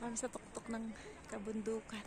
kami sa tuktok ng kabundukan.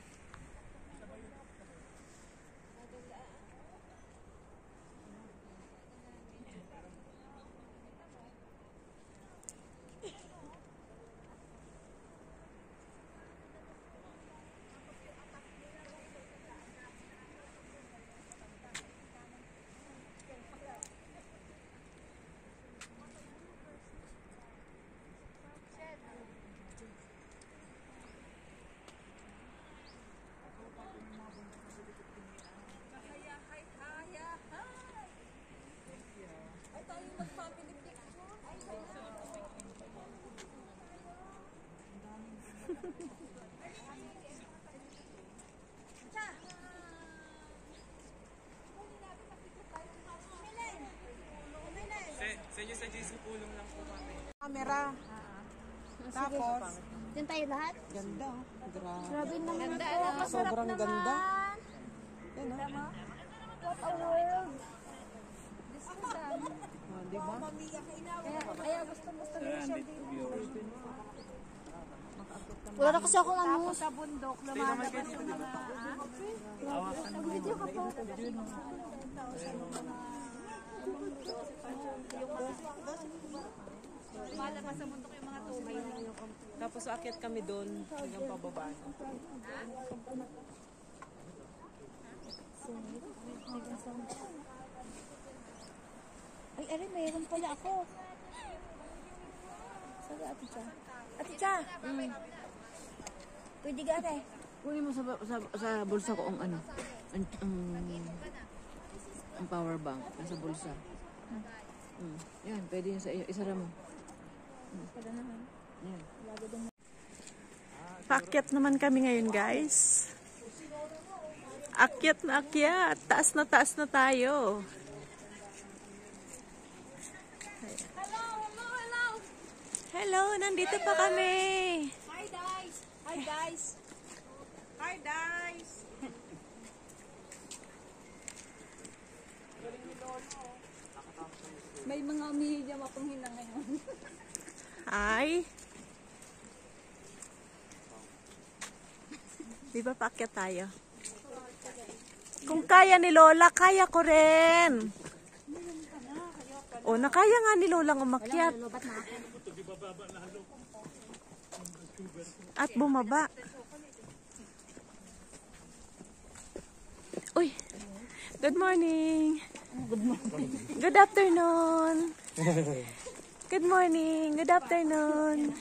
Sa inyo sa JC pulong lang po kami. Camera. Tapos, Diyan tayo lahat? ganda. Grabe. Grabe naman ito. Sobrang ganda. Yan, What a world. di ba? Kaya gusto rin siya dito. Wala na kasi akong ano. Sa bundok, lumalabas yung mga... Nag-video ka pa. Lumalabas sa bundok yung mga tubig. Tapos aakyat kami doon hanggang pababa. Ay, aray, mayroon pala ako. Sabi, Ate Cha. Ate Cha! Pwede ka, ate? Kunin mo sa bulsa ko ang ano, ang power bank nasa bulsa. Yan, pwede yun sa iyo. Isara mo. Pwede naman. Yan. Paakyat naman kami ngayon, guys. Akyat na akyat. Taas na tayo. Hello, nandito pa kami. Hi guys! Hi guys! Hi guys! May mga umihigyam akong hina ngayon. Hi. Di ba paakyat tayo? Kung kaya ni Lola, kaya ko rin. O, nakaya nga ni Lola umakyat. At bumaba. Uy, good morning. Good afternoon. Good morning. Good afternoon.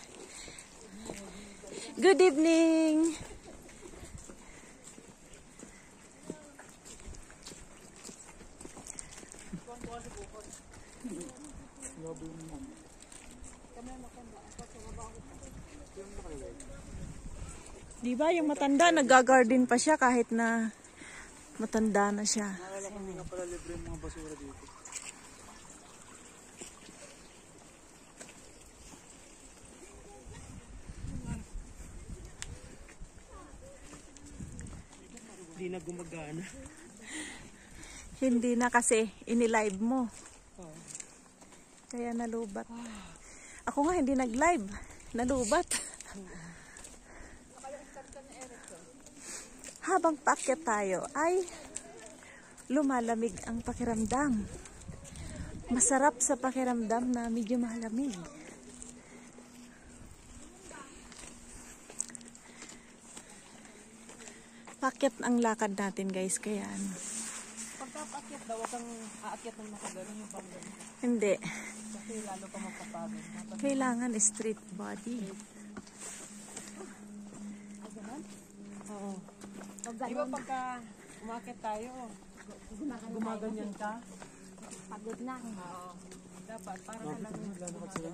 Good evening. Di ba yung matanda nag-garden pa siya kahit na matanda na siya. Nakala ko hindi nga pala libre yung mga basura dito. Hindi na gumagana. Hindi na kasi inilive mo. Kaya nalubat. Ako nga hindi nag-live. Nalubat. Habang paakyat tayo ay lumalamig ang pakiramdam. Masarap sa pakiramdam na medyo malamig. Paakyat ang lakad natin, guys, kaya ano. Pagka paakyat daw, huwag kang aakyat ng nakagano yung panggan. Hindi. Kasi lalo ka magpapagod. Kailangan street body. Oo. Di ba pagka umakyat tayo, gumaganyan ka? Pagod na. Oo. Dapat, para talagang Lalakad sila.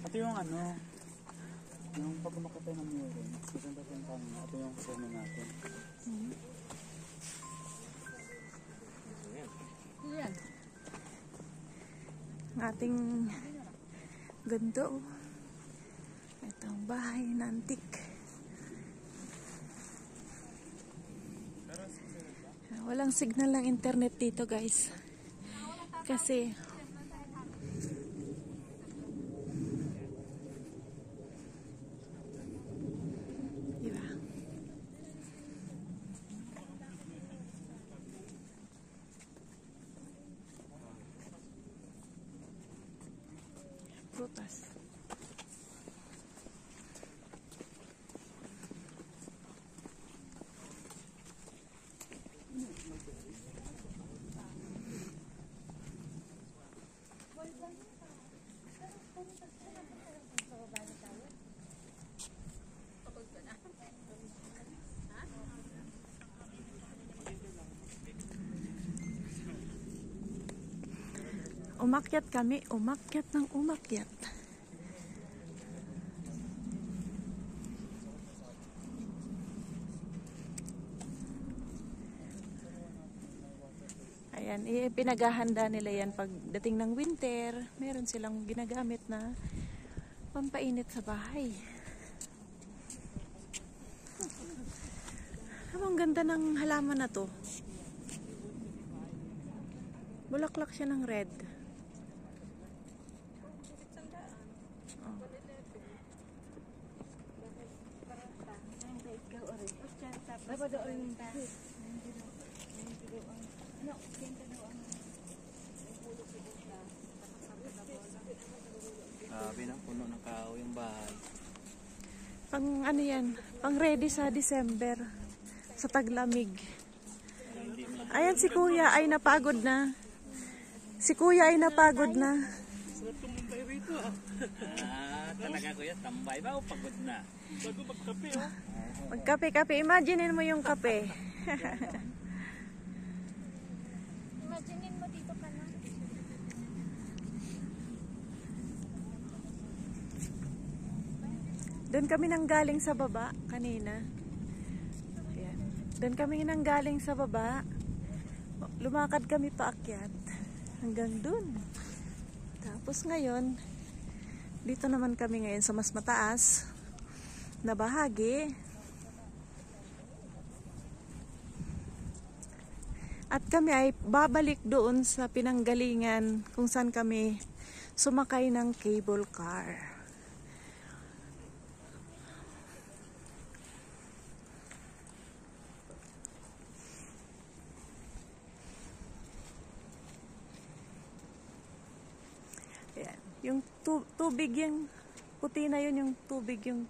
Ito yung ano, yung pag umakit tayo ng murin, maganda yung kanina. Ito yung kasama natin. Ang ating ganda, oh. Ito ang bahay na antik. Walang signal ng internet dito, guys. Kasi prutas. Umakyat kami, umakyat ng umakyat. Ayan, pinaghahanda nila yan pagdating ng winter. Meron silang ginagamit na pampainit sa bahay. Ang ganda ng halaman na to. Bulaklak siya ng red. Sabi na, puno ng kahoy yung bahay. Pang ano yan, pang ready sa December. Sa taglamig. Ayan si kuya ay napagod na. Si kuya ay napagod na. Talaga kuya, tambay ba o pagod na? Bago magkape oh. Magkape-kape, imaginein mo yung kape. Imaginin mo dito ka na. Doon kami nang galing sa baba kanina. Ayan. Doon kami nang galing sa baba. Lumakad kami paakyat hanggang doon. Tapos ngayon, dito naman kami ngayon sa mas mataas na bahagi. At kami ay babalik doon sa pinanggalingan kung saan kami sumakay ng cable car. Ayan. Yung tubig yung puti na yun, yung tubig yung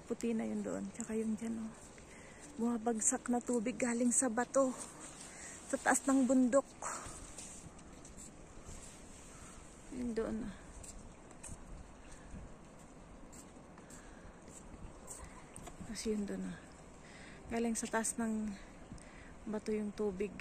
puti na yun doon. Tsaka yung dyan, oh. Bumabagsak na tubig galing sa bato. Sa taas ng bundok. Yun doon. Kasi yun doon. Galing sa taas ng bato yung tubig.